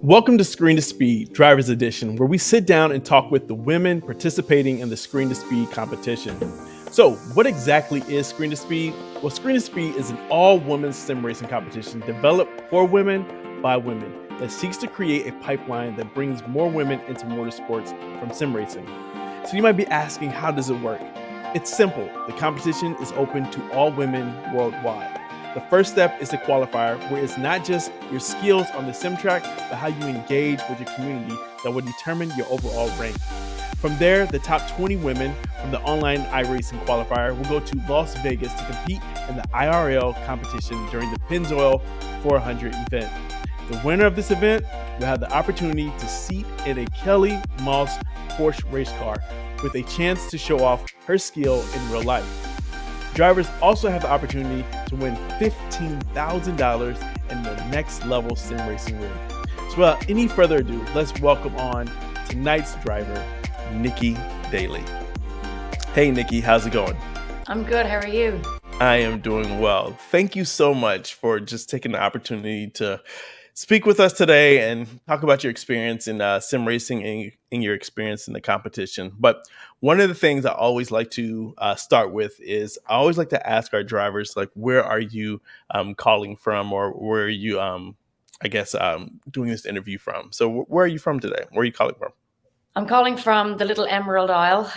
Welcome to Screen to Speed, Drivers Edition, where we sit down and talk with the women participating in the Screen to Speed competition. So, what exactly is Screen to Speed? Well, Screen to Speed is an all-women's sim racing competition developed for women by women that seeks to create a pipeline that brings more women into motorsports from sim racing. So you might be asking, how does it work? It's simple. The competition is open to all women worldwide. The first step is the qualifier, where it's not just your skills on the sim track, but how you engage with your community that will determine your overall rank. From there, the top 20 women from the online iRacing qualifier will go to Las Vegas to compete in the IRL competition during the Pennzoil 400 event. The winner of this event will have the opportunity to seat in a Kelly Moss Porsche race car with a chance to show off her skill in real life. Drivers also have the opportunity to win $15,000 in the next level sim racing rig. So without any further ado, let's welcome on tonight's driver, Nicci Daly. Hey Nicci, how's it going? I'm good, how are you? I am doing well. Thank you so much for just taking the opportunity to speak with us today and talk about your experience in sim racing and your experience in the competition. But one of the things I always like to start with is I always like to ask our drivers, like, where are you calling from, or where are you, doing this interview from? So where are you from today? Where are you calling from? I'm calling from the little Emerald Isle,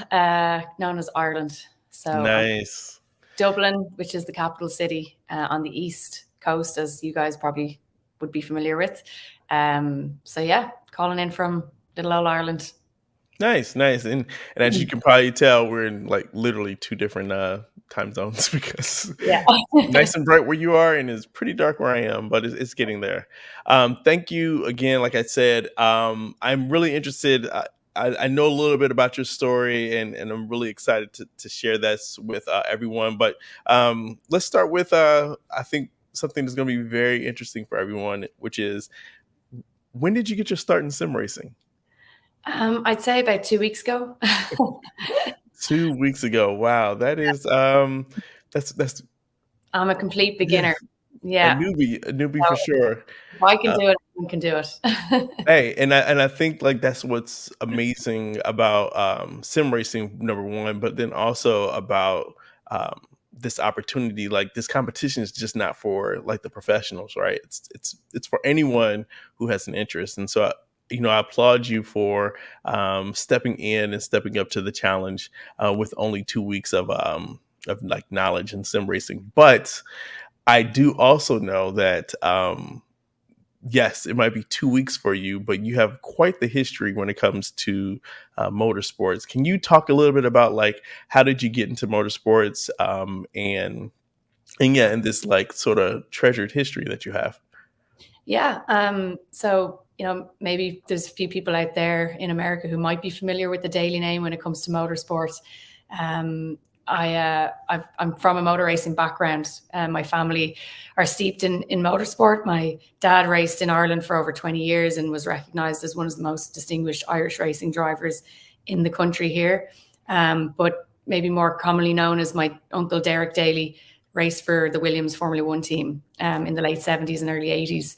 known as Ireland. So Nice. Dublin, which is the capital city on the east coast, as you guys probably would be familiar with. So yeah, calling in from little old Ireland. Nice. And as you can probably tell, we're in like literally two different time zones because Yeah. nice and bright where you are and it's pretty dark where I am, but it's getting there. Thank you again. Like I said, I'm really interested. I know a little bit about your story and I'm really excited to share this with everyone. But let's start with, I think, something that's going to be very interesting for everyone, which is, when did you get your start in sim racing? I'd say about 2 weeks ago. 2 weeks ago. Wow, that is that's I'm a complete yeah, beginner. a Yeah. newbie for So sure. if I can Uh, do it, anyone can do it. Hey, and I think like that's what's amazing about sim racing, number one, but then also about this opportunity. Like, this competition is just not for like the professionals, right? It's for anyone who has an interest, and so. I applaud you for stepping in and stepping up to the challenge with only 2 weeks of like knowledge in sim racing. But I do also know that yes, it might be 2 weeks for you, but you have quite the history when it comes to motorsports. Can you talk a little bit about, like, how did you get into motorsports, and this like sort of treasured history that you have? Yeah. So, maybe there's a few people out there in America who might be familiar with the Daly name when it comes to motorsports. I'm from a motor racing background. My family are steeped in motorsport. My dad raced in Ireland for over 20 years and was recognised as one of the most distinguished Irish racing drivers in the country here. But maybe more commonly known as my uncle Derek Daly raced for the Williams Formula One team in the late 70s and early 80s.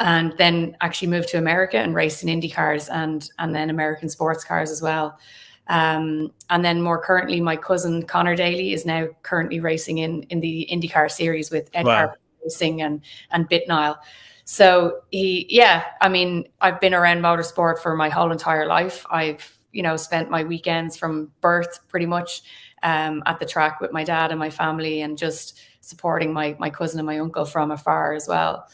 And then actually moved to America and raced in Indy cars and then American sports cars as well. And then more currently, my cousin Connor Daly is now currently racing in the IndyCar series with Ed Wow. Carpenter Racing and Bitnile. So I've been around motorsport for my whole entire life. I've spent my weekends from birth pretty much at the track with my dad and my family, and just supporting my cousin and my uncle from afar as well.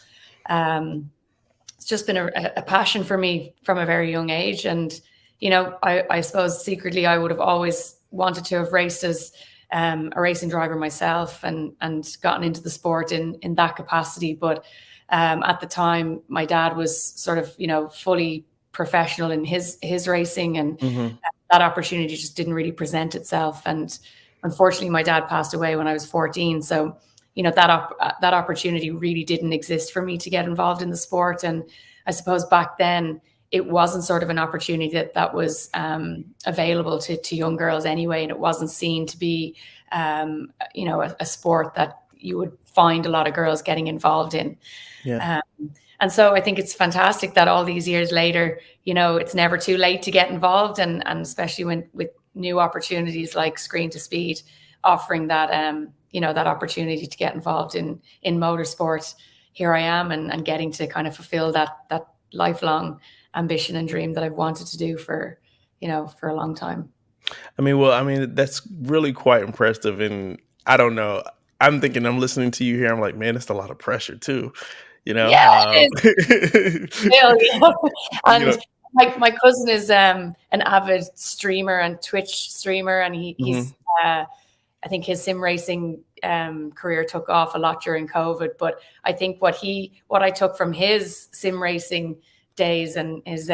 It's just been a passion for me from a very young age. And, I suppose secretly I would have always wanted to have raced as a racing driver myself and gotten into the sport in that capacity. But at the time, my dad was sort of, fully professional in his racing, and Mm-hmm. that opportunity just didn't really present itself. And unfortunately, my dad passed away when I was 14. So that opportunity really didn't exist for me to get involved in the sport. And I suppose back then it wasn't sort of an opportunity that was available to young girls anyway. And it wasn't seen to be, a sport that you would find a lot of girls getting involved in. Yeah. And so I think it's fantastic that all these years later, it's never too late to get involved, and especially when with new opportunities like Screen to Speed offering that that opportunity to get involved in motorsport. Here I am, and getting to kind of fulfill that lifelong ambition and dream that I've wanted to do for for a long time. That's really quite impressive. And I don't know. I'm thinking, I'm listening to you here. I'm like, man, it's a lot of pressure too. You know, Yeah, it is. Real, you And know. my cousin is an avid streamer and Twitch streamer, and he's Mhm. I think his sim racing career took off a lot during COVID. But I think what I took from his sim racing days and his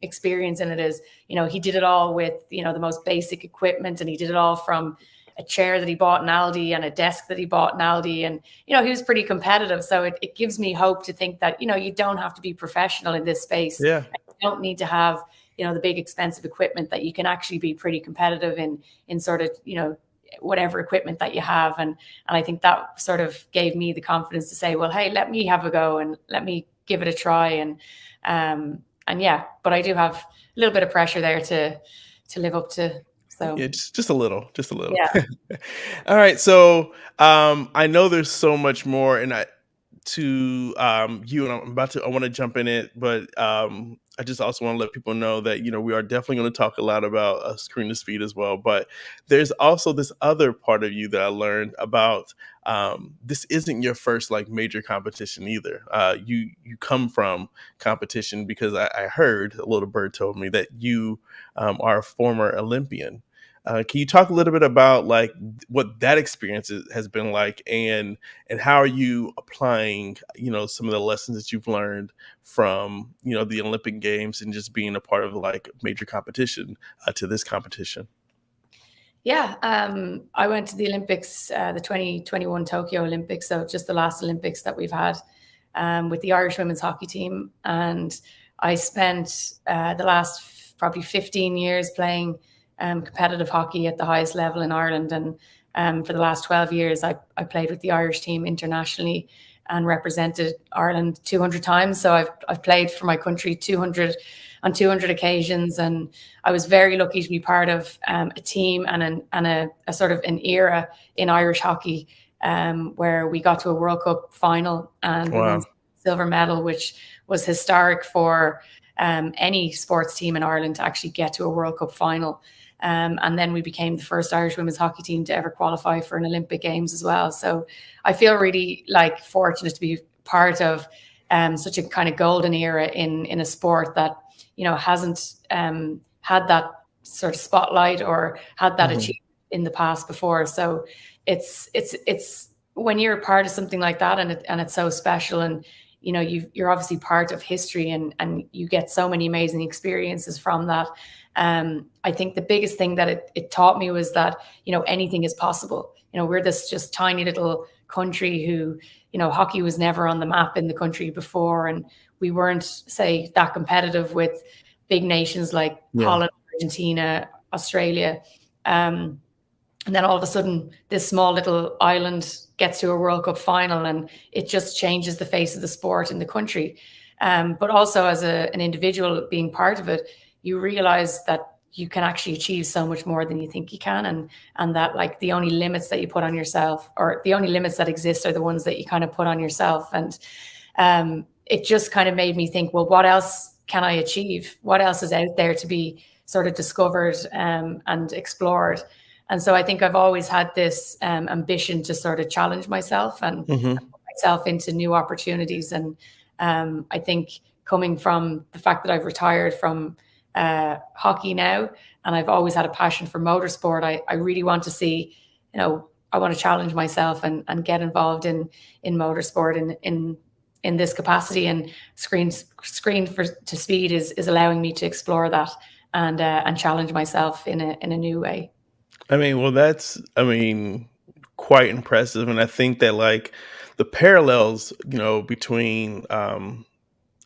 experience in it is, he did it all with the most basic equipment, and he did it all from a chair that he bought in Aldi and a desk that he bought in Aldi, and he was pretty competitive. So it gives me hope to think that you don't have to be professional in this space. Yeah. You don't need to have the big expensive equipment, that you can actually be pretty competitive in sort of whatever equipment that you have. And I think that sort of gave me the confidence to say, well, hey, let me have a go and let me give it a try. And yeah, but I do have a little bit of pressure there to live up to. So Yeah, just a little, just a little. yeah. All right, so I know there's so much more, and you, and I want to jump in it, but I just also want to let people know that we are definitely going to talk a lot about Screen to Speed as well. But there's also this other part of you that I learned about. This isn't your first like major competition either. You come from competition because I heard a little bird told me that you are a former Olympian. Can you talk a little bit about like what that experience has been like, and how are you applying, some of the lessons that you've learned from, the Olympic Games and just being a part of like major competition to this competition? Yeah, I went to the Olympics, the 2021 Tokyo Olympics, so just the last Olympics that we've had, with the Irish women's hockey team. And I spent the last probably 15 years playing competitive hockey at the highest level in Ireland. And for the last 12 years, I played with the Irish team internationally and represented Ireland 200 times. So I've played for my country 200 occasions, and I was very lucky to be part of a team and a sort of an era in Irish hockey, where we got to a World Cup final and we won Wow. silver medal, which was historic for any sports team in Ireland to actually get to a World Cup final. And then we became the first Irish women's hockey team to ever qualify for an Olympic Games as well. So I feel really like fortunate to be part of such a kind of golden era in a sport that hasn't had that sort of spotlight or had that Mhm. achievement in the past before. So it's when you're a part of something like that, and it's so special, and you're obviously part of history, and you get so many amazing experiences from that. I think the biggest thing that it taught me was that anything is possible. We're this just tiny little country who hockey was never on the map in the country before, and we weren't, say, that competitive with big nations like Yeah. Holland, Argentina, Australia. And then all of a sudden, this small little island gets to a World Cup final, and it just changes the face of the sport in the country. But also, as an individual being part of it, you realize that you can actually achieve so much more than you think you can, and that like the only limits that you put on yourself, or the only limits that exist, are the ones that you kind of put on yourself. And it just kind of made me think, well, what else can I achieve? What else is out there to be sort of discovered and explored? And so I think I've always had this ambition to sort of challenge myself and Mhm. put myself into new opportunities. And I think coming from the fact that I've retired from hockey now, and I've always had a passion for motorsport, I really want to see, I want to challenge myself and get involved in motorsport in this capacity. And screen for to speed is allowing me to explore that and challenge myself in a new way. That's, quite impressive. And I think that like the parallels, between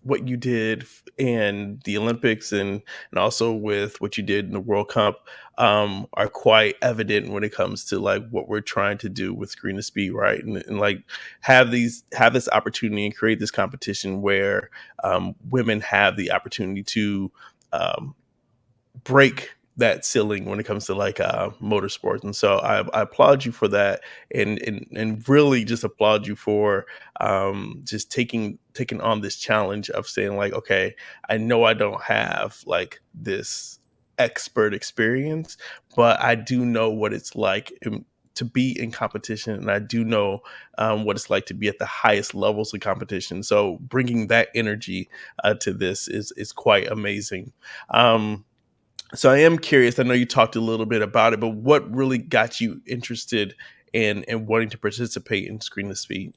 what you did in the Olympics and also with what you did in the World Cup are quite evident when it comes to like what we're trying to do with Screen to Speed, right? And like have this opportunity and create this competition where women have the opportunity to um, break that ceiling when it comes to like motorsports. And so I applaud you for that, and really just applaud you for just taking on this challenge of saying like, okay, I know I don't have like this expert experience, but I do know what it's like to be in competition, and I do know what it's like to be at the highest levels of competition. So bringing that energy to this is quite amazing. So I am curious. I know you talked a little bit about it, but what really got you interested in wanting to participate in Screen to Speed?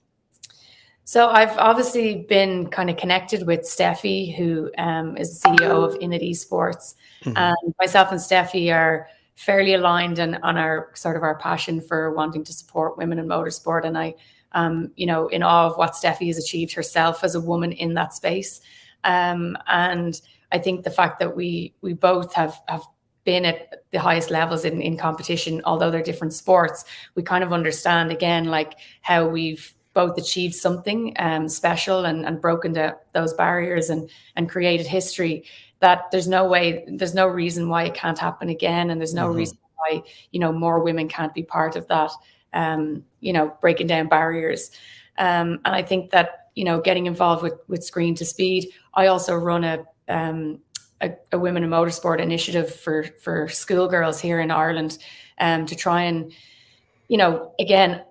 So I've obviously been kind of connected with Steffi, who is the CEO of Init Esports. Hmm. And myself and Steffi are fairly aligned on our sort of our passion for wanting to support women in motorsport. And I, in awe of what Steffi has achieved herself as a woman in that space. And I think the fact that we both have been at the highest levels in competition, although they're different sports, we kind of understand again like how we've both achieved something special and broken those barriers and created history, that there's no reason why it can't happen again, and there's no Hmm. reason why more women can't be part of that, breaking down barriers. And I think that getting involved with Screen to Speed, I also run a women in motorsport initiative for schoolgirls here in Ireland, to try and again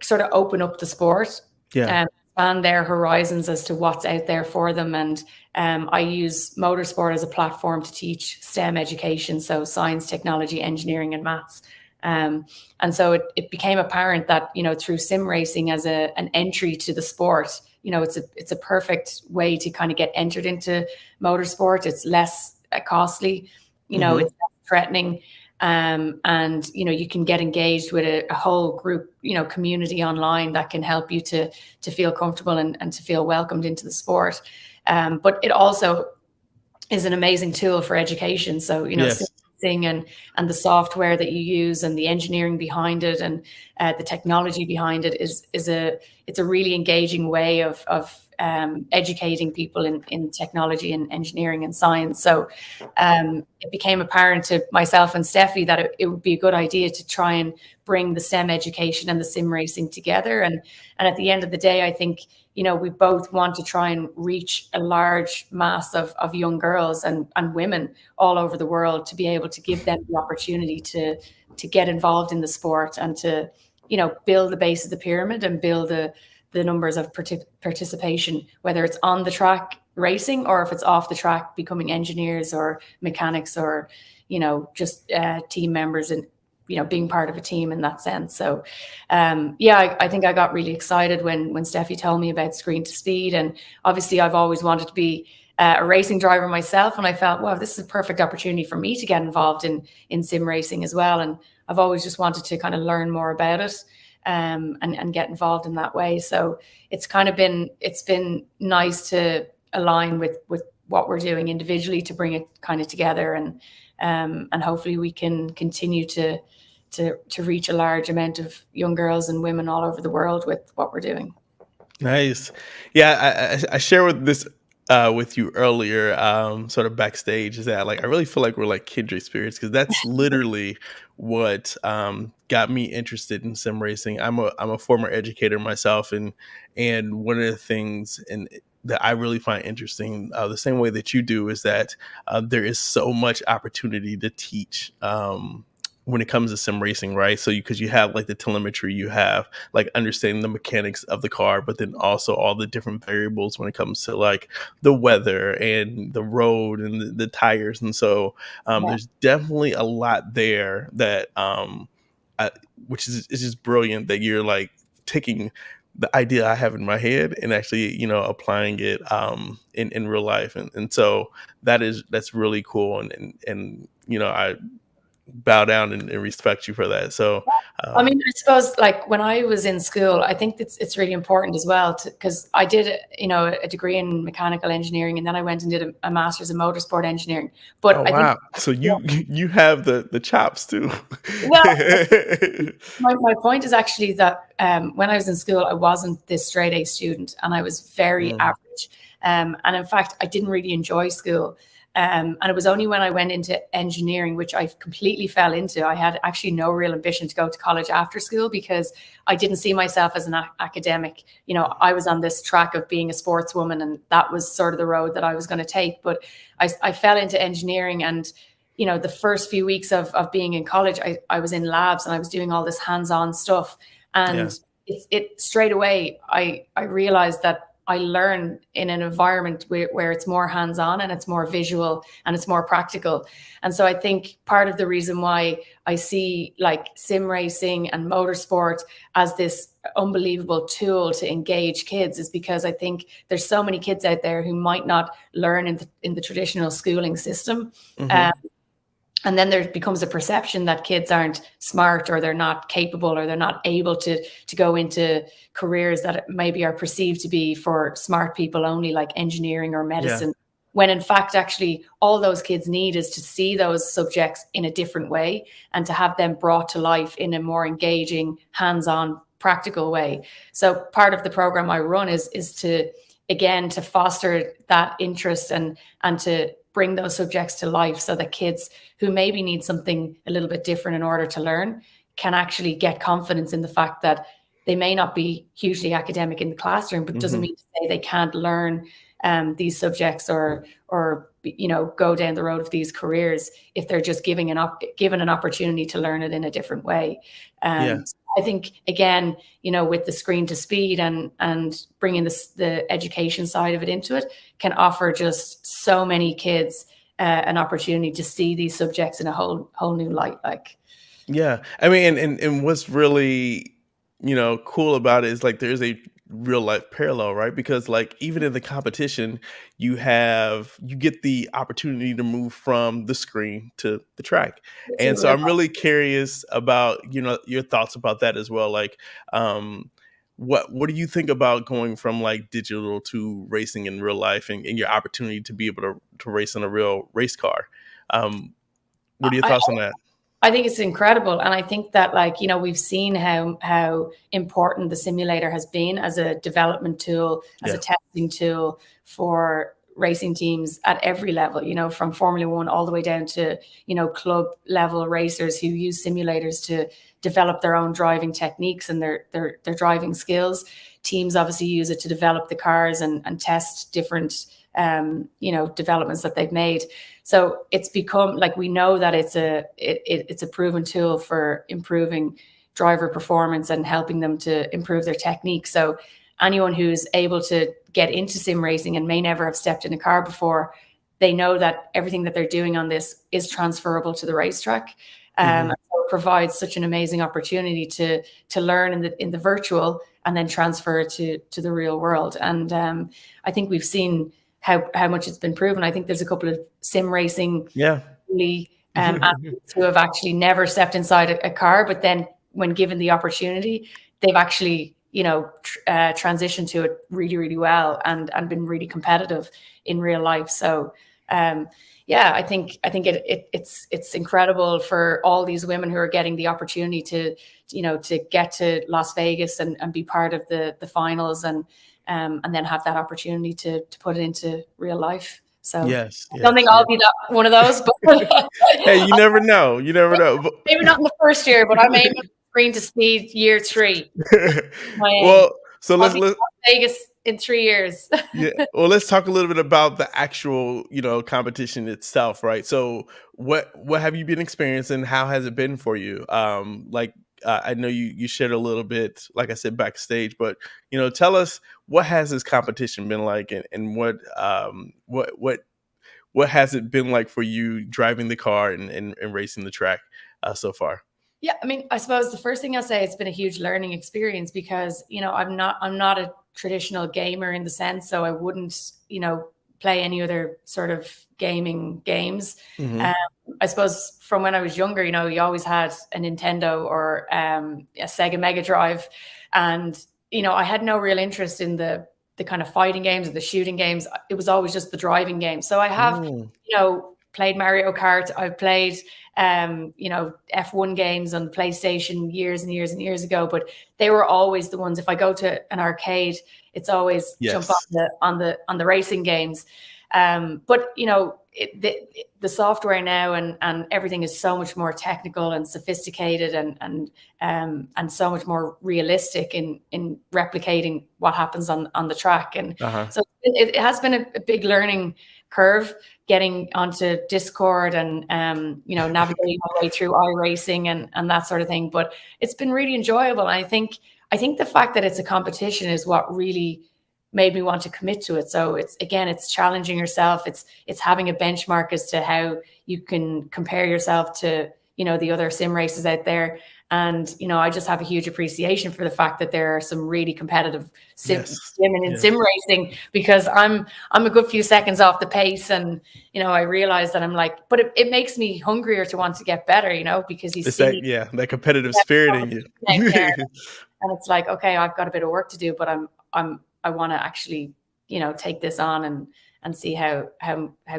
sort of open up the sport Yeah. and expand their horizons as to what's out there for them. And I use motorsport as a platform to teach STEM education, so science, technology, engineering, and maths. And so it became apparent that through sim racing as an entry to the sport, it's a perfect way to kind of get entered into motorsport. It's less costly, Hmm. it's less threatening, and you can get engaged with a whole group, community online that can help you to feel comfortable and to feel welcomed into the sport. But it also is an amazing tool for education. So Yes. thing and the software that you use and the engineering behind it and the technology behind it it's a really engaging way of educating people in technology and engineering and science. So it became apparent to myself and Steffi that it would be a good idea to try and bring the STEM education and the sim racing together. And at the end of the day, I think we both want to try and reach a large mass of young girls and women all over the world, to be able to give them the opportunity to get involved in the sport and to build the base of the pyramid and build the numbers of participation, whether it's on the track racing or if it's off the track becoming engineers or mechanics or just team members and being part of a team in that sense. So I think I got really excited when Steffi told me about Screen to Speed, and obviously I've always wanted to be a racing driver myself, and I felt, wow, this is a perfect opportunity for me to get involved in sim racing as well. And I've always just wanted to kind of learn more about it, and get involved in that way. So it's been nice to align with what we're doing individually to bring it kind of together, and hopefully we can continue to reach a large amount of young girls and women all over the world with what we're doing. Nice. Yeah, I shared with this with you earlier, sort of backstage, is that like I really feel like we're like kindred spirits, because that's literally what got me interested in sim racing. I'm a former educator myself, and one of the things that I really find interesting, the same way that you do, is that there is so much opportunity to teach. When it comes to sim racing, right? So because you have like the telemetry, you have like understanding the mechanics of the car, but then also all the different variables when it comes to like the weather and the road and the tires. And so Yeah. there's definitely a lot there that, I, which is just brilliant that you're like taking the idea I have in my head and actually, applying it in real life. And so that's really cool. And I bow down and respect you for that. So, I um, mean, I suppose like when I was in school, I think it's really important as well because I did, a degree in mechanical engineering, and then I went and did a master's in motorsport engineering. But oh I think, wow, so yeah, you have the chops too. well, my point is actually that when I was in school, I wasn't this straight A student, and I was very Mm, average. And in fact, I didn't really enjoy school. And it was only when I went into engineering, which I completely fell into. I had actually no real ambition to go to college after school because I didn't see myself as an academic. I was on this track of being a sportswoman, and that was sort of the road that I was going to take. But I fell into engineering, and the first few weeks of being in college, I was in labs and I was doing all this hands-on stuff. yeah, And it straight away, I realized that I learn in an environment where it's more hands-on and it's more visual and it's more practical. And so I think part of the reason why I see like sim racing and motorsport as this unbelievable tool to engage kids is because I think there's so many kids out there who might not learn in the traditional schooling system. hmm Um, and then there becomes a perception that kids aren't smart, or they're not capable, or they're not able to go into careers that maybe are perceived to be for smart people only, like engineering or yeah, medicine, when in fact actually all those kids need is to see those subjects in a different way and to have them brought to life in a more engaging, hands-on, practical way. So part of the program I run is to, again, to foster that interest and to bring those subjects to life so that kids who maybe need something a little bit different in order to learn can actually get confidence in the fact that they may not be hugely academic in the classroom, but doesn't hmm mean to say they can't learn these subjects or go down the road of these careers if they're just given an opportunity to learn it in a different way. yeah. So I think again, with the screen to speed and bringing the education side of it into it, can offer just so many kids an opportunity to see these subjects in a whole new light. Like, Yeah. I mean, and what's really, cool about it is like there's a real life parallel, right? Because like even in the competition, you get the opportunity to move from the screen to the track. to And so real I'm really curious about, your thoughts about that as well. Like what do you think about going from like digital to racing in real life and your opportunity to be able to race in a real race car? Um, what are your I, thoughts on that? I think it's incredible, and I think that we've seen how important the simulator has been as a development tool, as a Yeah. testing tool for racing teams at every level. From Formula One all the way down to club level racers who use simulators to develop their own driving techniques and their driving skills. Teams obviously use it to develop the cars and test different developments that they've made. So it's become like, we know that it's a proven tool for improving driver performance and helping them to improve their technique. So anyone who's able to get into sim racing and may never have stepped in a car before, they know that everything that they're doing on this is transferable to the racetrack. Mhm. So it provides such an amazing opportunity to learn in the virtual and then transfer it to the real world. And I think we've seen how much it's been proven. I think there's a couple of sim racing Yeah. really athletes who have actually never stepped inside a car, but then when given the opportunity, they've actually transitioned to it really, really well and been really competitive in real life. So yeah, I think it's incredible for all these women who are getting the opportunity to get to Las Vegas and be part of the finals and then have that opportunity to put it into real life. So Yes, I don't think yes, I'll yeah. be that one of those, but Hey, you never know, you never know, maybe not in the first year, but I'm aiming screen to speed year 3. My aim. well, so I'll let's be let in Vegas in 3 years. yeah, well, let's talk a little bit about the actual, competition itself, right? So, what have you been experiencing? How has it been for you? Like, I know you shared a little bit, like I said, backstage, but tell us what has this competition been like, and what has it been like for you driving the car and racing the track so far? Yeah, I mean, I suppose the first thing I'll say, it's been a huge learning experience because, I'm not a traditional gamer in the sense, so I wouldn't, play any other sort of gaming games. Um, hmm I suppose from when I was younger, you know, you always had a Nintendo or a Sega Mega Drive, and you know, I had no real interest in the kind of fighting games or the shooting games. It was always just the driving games. So I have, Mm, you know, played Mario Kart. I've played, you know, F1 games on PlayStation years and years and years ago, but they were always the ones. If I go to an arcade, it's always jump on yes. the racing games. But you know, the software now and everything is so much more technical and sophisticated and so much more realistic in replicating what happens on the track. And Uh-huh. so it has been a big learning curve getting onto Discord and you know, navigating my way through iRacing and that sort of thing. But it's been really enjoyable. And I think the fact that it's a competition is what really made me want to commit to it. So it's challenging yourself. It's having a benchmark as to how you can compare yourself to, you know, the other sim races out there. And, you know, I just have a huge appreciation for the fact that there are some really competitive Yes. women in Yeah. sim racing, because I'm a good few seconds off the pace. And, you know, I realize that I'm like, but it makes me hungrier to want to get better, you know, because you It's that, see yeah, that competitive spirit in you. out there, and it's like, okay, I've got a bit of work to do, but I want to actually, you know, take this on and see how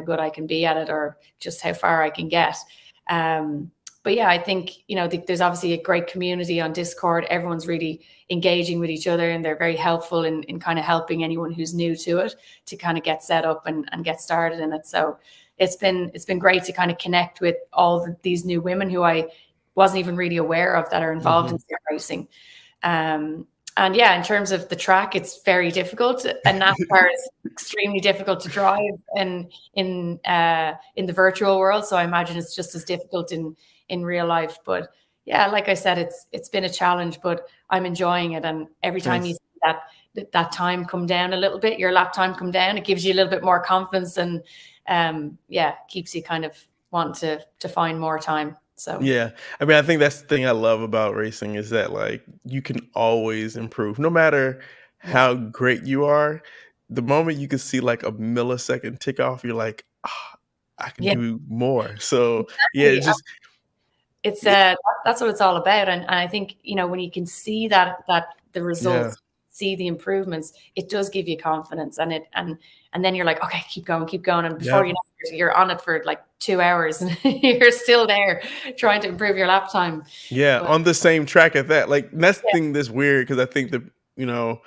good I can be at it, or just how far I can get. But yeah, I think, you know, there's obviously a great community on Discord. Everyone's really engaging with each other, and they're very helpful in kind of helping anyone who's new to it to kind of get set up and get started in it. So it's been great to kind of connect with all these new women who I wasn't even really aware of that are involved in Mhm. sim racing. And yeah, in terms of the track, it's very difficult, and NASCAR is extremely difficult to drive in the virtual world. So I imagine it's just as difficult in real life. But yeah, like I said, it's been a challenge, but I'm enjoying it. And every time you Nice. see that time come down a little bit, your lap time come down, it gives you a little bit more confidence, and yeah, keeps you kind of wanting to find more time. So Yeah. I mean, I think that's the thing I love about racing is that like you can always improve. No matter yeah, how great you are, the moment you can see like a millisecond tick off, you're like, "Ah, I can yeah, do more." So yeah, exactly. it's just It's it, that's what it's all about. And I think, you know, when you can see that the yeah. results, see the improvements, it does give you confidence, and then you're like, okay, keep going, and before Yep. you know it, you're on it for like 2 hours and you're still there trying to improve your lap time. Yeah, But on the same track at that. Like that's the yeah, thing that's weird because I think that, you know,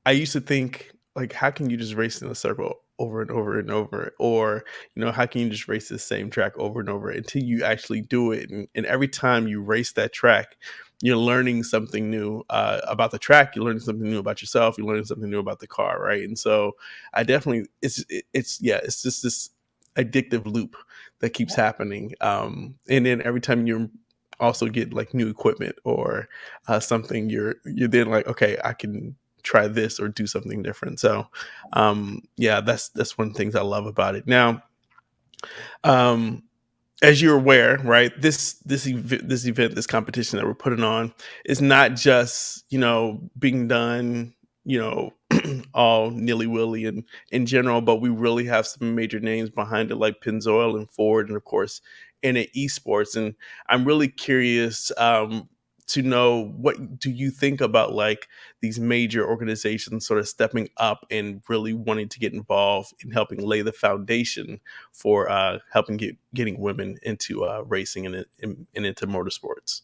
I used to think like, how can you just race in a circle over and over and over? Or, you know, how can you just race the same track over and over until you actually do it? And every time you race that track, you're learning something new about the track. You're learning something new about yourself. You're learning something new about the car, right? And so, I definitely, it's yeah, it's just this addictive loop that keeps yeah, happening. And then every time you also get like new equipment or something, you're then like, okay, I can try this or do something different. So yeah, that's one of the things I love about it. Now, um as you're aware, right, this event, this competition that we're putting on is not just, you know, being done, you know, all nilly willy and in general, but we really have some major names behind it, like Pennzoil and Ford, and of course, Init Esports. And I'm really curious to know, what do you think about like these major organizations sort of stepping up and really wanting to get involved in helping lay the foundation for helping getting women into racing and into motorsports.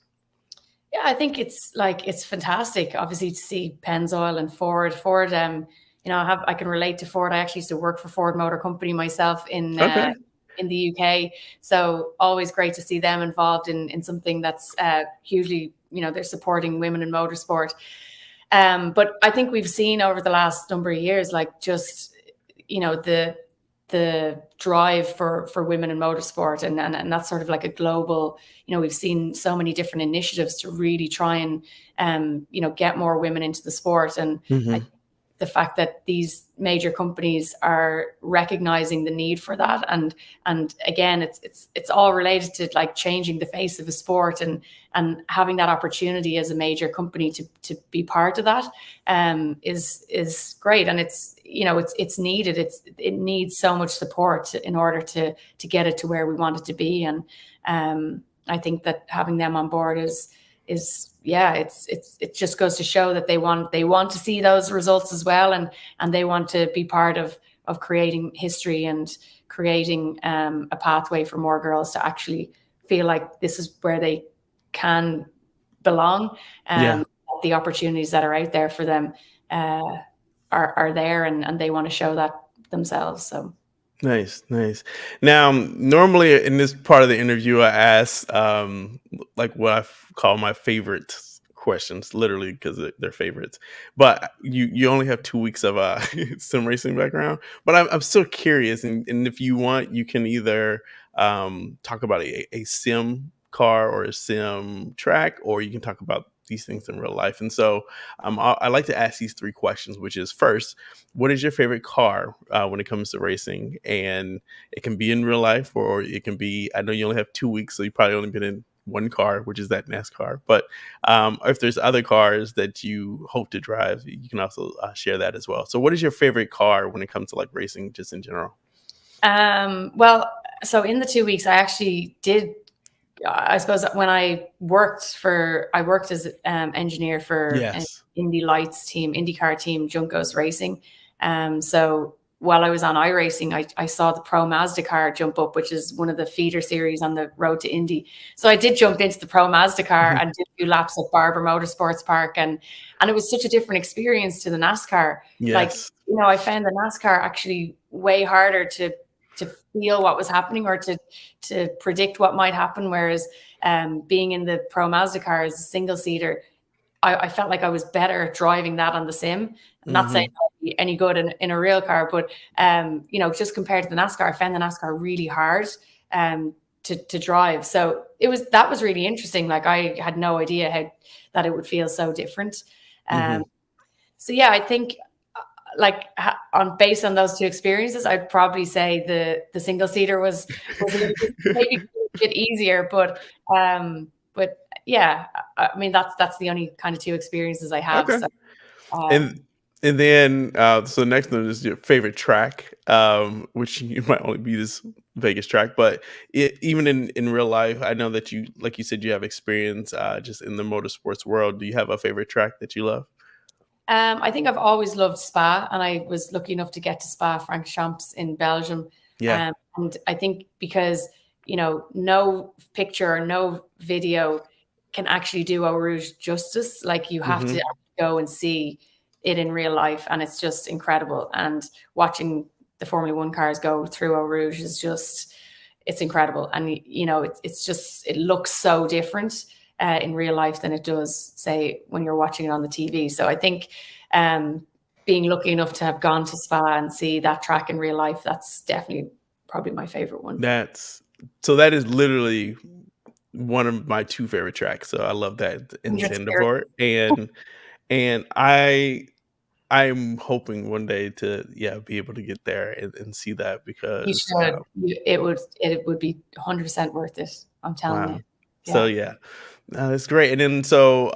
yeah, I think it's fantastic, obviously, to see Pennzoil and Ford. Ford, you know, I can relate to Ford. I actually used to work for Ford Motor Company myself Okay. in the UK. So always great to see them involved in something that's hugely, you know, they're supporting women in motorsport. But I think we've seen over the last number of years, like, just, you know, the drive for women in motorsport, and that's sort of like a global, you know, we've seen so many different initiatives to really try and you know, get more women into the sport. And I Hmm. the fact that these major companies are recognizing the need for that, and again, it's all related to like changing the face of a sport, and having that opportunity as a major company to be part of that is great, and it's it's needed. It needs so much support in order to get it to where we want it to be, and I think that having them on board is yeah, it just goes to show that they want to see those results as well, and they want to be part of creating history and creating a pathway for more girls to actually feel like this is where they can belong. Yeah. The opportunities that are out there for them are there, and they want to show that themselves. So Nice, nice. Now, normally in this part of the interview, I ask like what call my favorite questions, literally because they're favorites. But you only have 2 weeks of sim racing background. But I'm still curious, and if you want, you can either talk about a sim car or a sim track, or you can talk about these things in real life. And so I like to ask these 3 questions, which is first, what is your favorite car when it comes to racing? And it can be in real life, or it can be, I know you only have 2 weeks, so you've probably only been in one car, which is that NASCAR. But if there's other cars that you hope to drive, you can also share that as well. So what is your favorite car when it comes to like racing, just in general? well, so in the 2 weeks, I actually did. I suppose when I worked as engineer for an Yes. IndyCar team, Juncos Racing. So while I was on iRacing, I saw the Pro Mazda car jump up, which is one of the feeder series on the road to Indy. So I did jump into the Pro Mazda car and did a few laps at Barber Motorsports Park, and it was such a different experience to the NASCAR. Like, Yes. I found the NASCAR actually way harder to feel what was happening, or to predict what might happen. Whereas being in the Pro Mazda car as a single seater, I felt like I was better at driving that on the sim. I'm not saying Hmm. I'll be any good in a real car, but just compared to the NASCAR, I found the NASCAR really hard to drive. So that was really interesting. Like, I had no idea how that it would feel so different. Um, Hmm. so yeah, I think like on based on those two experiences, I'd probably say the single seater was a little bit, maybe a bit easier, but yeah, I mean that's the only kind of two experiences I have. Okay. So And um, and then so next one is your favorite track, which you might only be this Vegas track, but even in real life, I know that you, like you said, you have experience just in the motorsports world. Do you have a favorite track that you love? I think I've always loved Spa, and I was lucky enough to get to Spa-Francorchamps in Belgium. Yeah. And I think because, no picture or no video can actually do Eau Rouge justice. Like, you have to Hmm. actually go and see it in real life, and it's just incredible. And watching the Formula One cars go through Eau Rouge is just, it's incredible. And, it's just, it looks so different in real life than it does, say, when you're watching it on the TV. So I think being lucky enough to have gone to Spa and see that track in real life, that's definitely probably my favorite one. That's so that is literally one of my two favorite tracks. So I love that in 100 Spirit. Zandvoort, and I'm hoping one day to be able to get there and see that You because should. It would be 100% worth it. I'm telling you. wow. So Yeah. yeah, that's great. And then so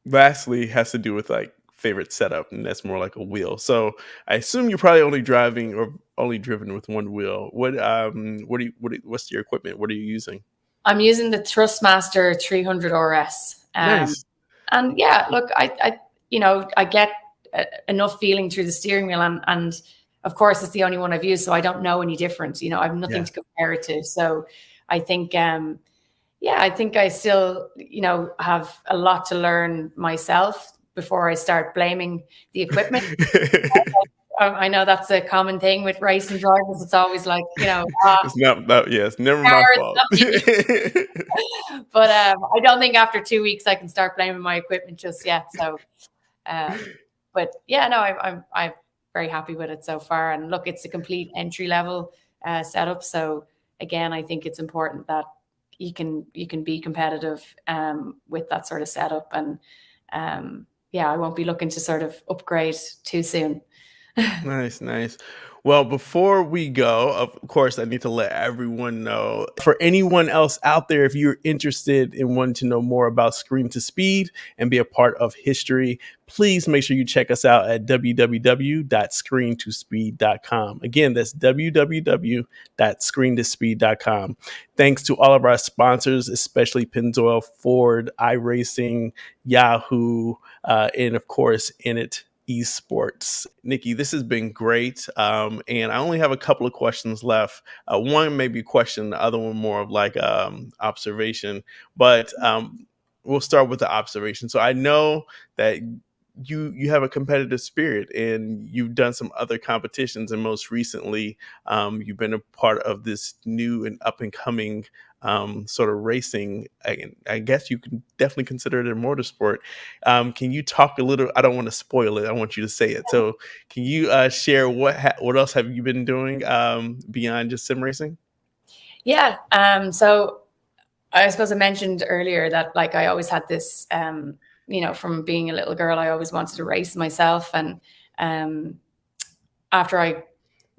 lastly has to do with like favorite setup, and that's more like a wheel. So I assume you're probably only driving or only driven with one wheel. What's your equipment? What are you using? I'm using the Thrustmaster 300 RS. Nice. And yeah, look, I get enough feeling through the steering wheel, and of course it's the only one I've used, so I don't know any different. I have nothing Yeah. to compare it to. So I think, yeah, I think I still, have a lot to learn myself before I start blaming the equipment. I know that's a common thing with racing drivers. It's always like, It's not yeah, it's never my car is fault. not me. But I don't think after 2 weeks I can start blaming my equipment just yet. So, but yeah, no, I'm very happy with it so far. And look, it's a complete entry level setup. So again, I think it's important that you can be competitive with that sort of setup. And yeah, I won't be looking to sort of upgrade too soon. Nice, nice. Well, before we go, of course, I need to let everyone know, for anyone else out there, if you're interested in wanting to know more about Screen to Speed and be a part of history, please make sure you check us out at www.screentospeed.com. Again, that's www.screentospeed.com. Thanks to all of our sponsors, especially Pennzoil, Ford, iRacing, Yahoo, and of course, Init Esports. Nicci, this has been great. And I only have a couple of questions left. One maybe a question, the other one more of like observation. But we'll start with the observation. So I know that you have a competitive spirit and you've done some other competitions, and most recently you've been a part of this new and up and coming sort of racing. I guess you can definitely consider it a motorsport. Can you talk a little? I don't want to spoil it. I want you to say it. So, can you share what else have you been doing beyond just sim racing? Yeah. So I suppose I mentioned earlier that like I always had this, from being a little girl, I always wanted to race myself. And after I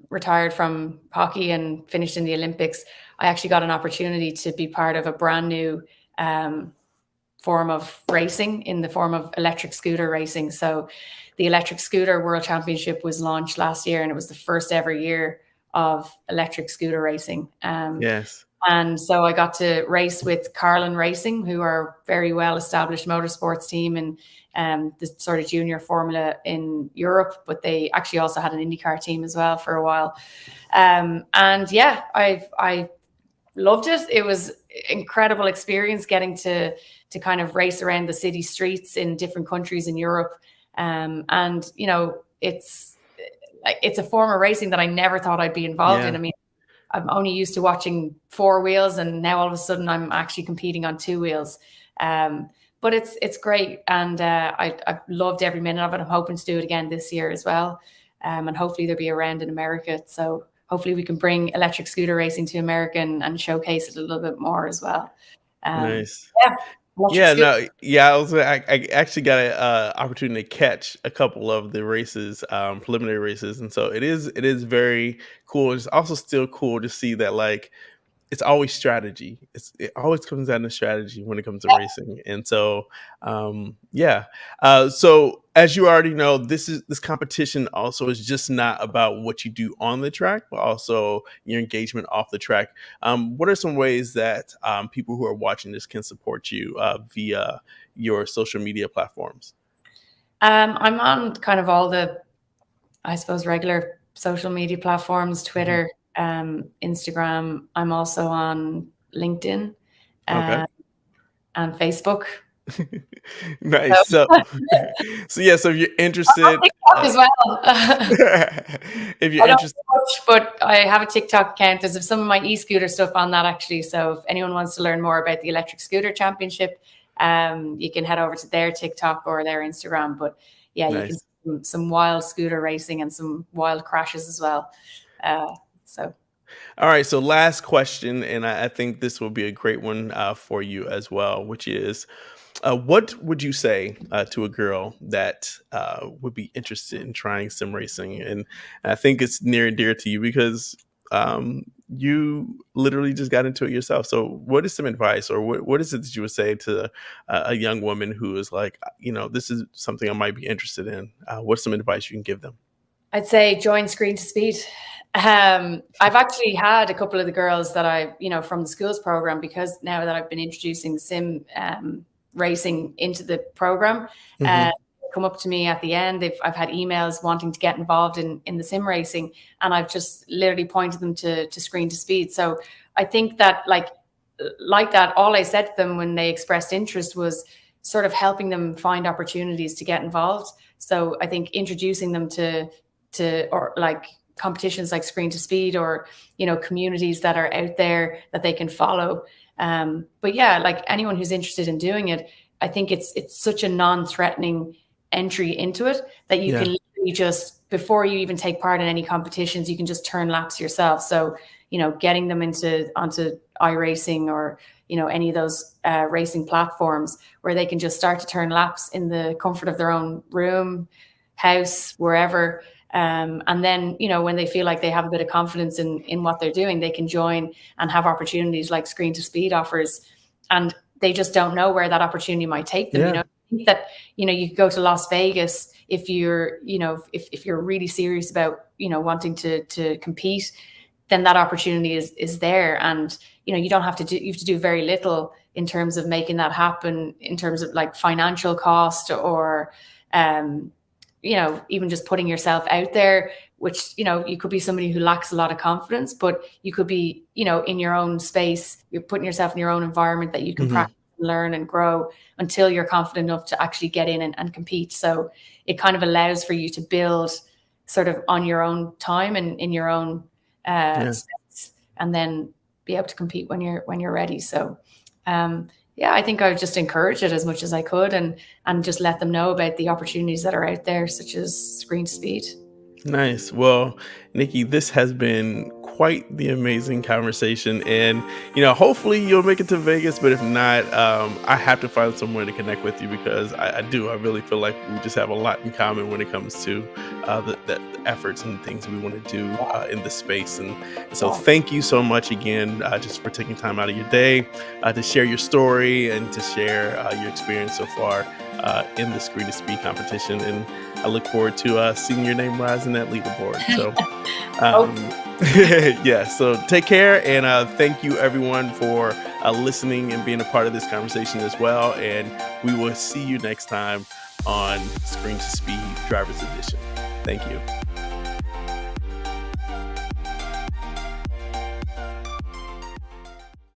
retired from hockey and finished in the Olympics, I actually got an opportunity to be part of a brand new form of racing in the form of electric scooter racing. So the Electric Scooter World Championship was launched last year, and it was the first ever year of electric scooter racing. Yes. And so I got to race with Carlin Racing, who are a very well established motorsports team and the sort of junior formula in Europe, but they actually also had an IndyCar team as well for a while. And yeah, I loved it. It was incredible experience getting to kind of race around the city streets in different countries in Europe. And it's a form of racing that I never thought I'd be involved in. Yeah. I mean, I'm only used to watching four wheels, and now all of a sudden I'm actually competing on two wheels. But it's great, and I've loved every minute of it. I'm hoping to do it again this year as well, and hopefully there'll be a round in America. So hopefully we can bring electric scooter racing to America and showcase it a little bit more as well. Nice. Yeah, electric Yeah, scooter. no, yeah. I actually got an opportunity to catch a couple of the races, preliminary races, and so it is very cool. It's also still cool to see that like it's always strategy. It always comes down to strategy when it comes to racing. And so, yeah. So as you already know, this competition also is just not about what you do on the track, but also your engagement off the track. What are some ways that people who are watching this can support you via your social media platforms? I'm on kind of all the, I suppose, regular social media platforms, Mhm. Twitter, Instagram. I'm also on LinkedIn Okay. uh, and Facebook. Nice. So So, so yeah. So if you're I'm on interested, TikTok as well. if you're I don't interested. do much, but I have a TikTok account. There's some of my e-scooter stuff on that actually. So if anyone wants to learn more about the Electric Scooter Championship, you can head over to their TikTok or their Instagram. But yeah, you can Nice. see some wild scooter racing and some wild crashes as well. So All right. So last question, and I think this will be a great one for you as well, which is, what would you say to a girl that would be interested in trying sim racing? And I think it's near and dear to you because you literally just got into it yourself. So, what is some advice, or what is it that you would say to a young woman who is like, this is something I might be interested in? What's some advice you can give them? I'd say join Screen to Speed. I've actually had a couple of the girls that from the schools program, because now that I've been introducing sim racing into the program, uh, Hmm. come up to me at the end. I've had emails wanting to get involved in the sim racing, and I've just literally pointed them to Screen to Speed. So I think that like that, all I said to them when they expressed interest was sort of helping them find opportunities to get involved. So I think introducing them to or like competitions like Screen to Speed, or communities that are out there that they can follow. But yeah, like anyone who's interested in doing it, I think it's such a non-threatening entry into it that you Yeah. can literally just, before you even take part in any competitions, you can just turn laps yourself. So getting them onto iRacing, or any of those racing platforms, where they can just start to turn laps in the comfort of their own room, house, wherever. And then, when they feel like they have a bit of confidence in what they're doing, they can join and have opportunities like Screen to Speed offers. And they just don't know where that opportunity might take them. Yeah. I think that, you could go to Las Vegas if you're, if you're really serious about, wanting to compete, then that opportunity is there. And, you don't have to you have to do very little in terms of making that happen, in terms of like financial cost, or, even just putting yourself out there, which, you could be somebody who lacks a lot of confidence, but you could be, in your own space, you're putting yourself in your own environment that you can practice, learn and grow until you're confident enough to actually get in and compete. So it kind of allows for you to build sort of on your own time and in your own space, and then be able to compete when you're ready. So I think I would just encourage it as much as I could, and just let them know about the opportunities that are out there, such as Screen to Speed. Nice. Well, Nicci, this has been quite the amazing conversation, and hopefully you'll make it to Vegas. But if not, I have to find somewhere to connect with you, because I really feel like we just have a lot in common when it comes to the efforts and things we want to do in the space. And so, thank you so much again, just for taking time out of your day to share your story and to share your experience so far in the Screen to Speed competition. And I look forward to seeing your name rise in that leaderboard. So, yeah. So take care, and thank you everyone for listening and being a part of this conversation as well. And we will see you next time on Screen to Speed Drivers Edition. Thank you.